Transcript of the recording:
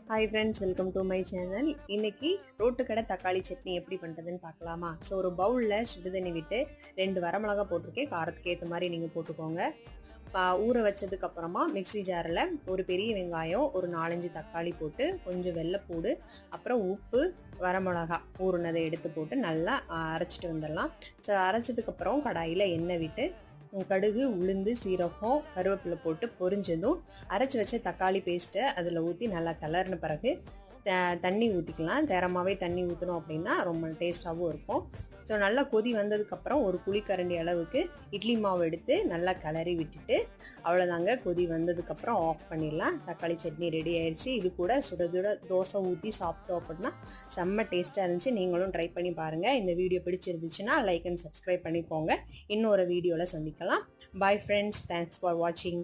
Hi friends, welcome to my channel. இன்னைக்கு ரோட்டுக்கடை தக்காளி சட்னி எப்படி பண்ணுறதுன்னு பார்க்கலாமா? ஸோ ஒரு பவுலில் சுடுதண்ணி விட்டு 2 வரமிளகா போட்டிருக்கேன். காரத்துக்கு ஏற்ற மாதிரி நீங்கள் போட்டுக்கோங்க. ஊற வச்சதுக்கு அப்புறமா மிக்சி ஜாரில் ஒரு பெரிய வெங்காயம், ஒரு 4-5 தக்காளி போட்டு கொஞ்சம் வெள்ளைப்பூடு, அப்புறம் உப்பு, வரமிளகா ஊறுனதை எடுத்து போட்டு நல்லா அரைச்சிட்டு வந்துடலாம். ஸோ அரைச்சதுக்கப்புறம் கடாயில் எண்ணெய் விட்டு கடுகு, உளுந்து, சீரகம், கருவேப்பிலை போட்டு பொரிஞ்சதும் அரைச்சி வச்ச தக்காளி பேஸ்ட்டை அதில் ஊற்றி நல்லா கிளறின பிறகு தண்ணி ஊற்றிக்கலாம். தேரமாகவே தண்ணி ஊற்றணும் அப்படின்னா ரொம்ப டேஸ்டாகவும் இருக்கும். ஸோ நல்லா கொதி வந்ததுக்கப்புறம் ஒரு குழிக்கரண்டி அளவுக்கு இட்லி மாவு எடுத்து நல்லா கிளறி விட்டுட்டு அவ்வளோதாங்க. கொதி வந்ததுக்கப்புறம் ஆஃப் பண்ணிடலாம். தக்காளி சட்னி ரெடி ஆயிடுச்சு. இது கூட சுட தோசை ஊற்றி சாப்பிட்டோம் அப்படின்னா செம்ம டேஸ்ட்டாக இருந்துச்சு. நீங்களும் ட்ரை பண்ணி பாருங்கள். இந்த வீடியோ பிடிச்சிருந்துச்சுன்னா லைக் அண்ட் சப்ஸ்கிரைப் பண்ணிக்கோங்க. இன்னொரு வீடியோவில் சந்திக்கலாம். பாய் ஃப்ரெண்ட்ஸ், தேங்க்ஸ் ஃபார் வாட்சிங்.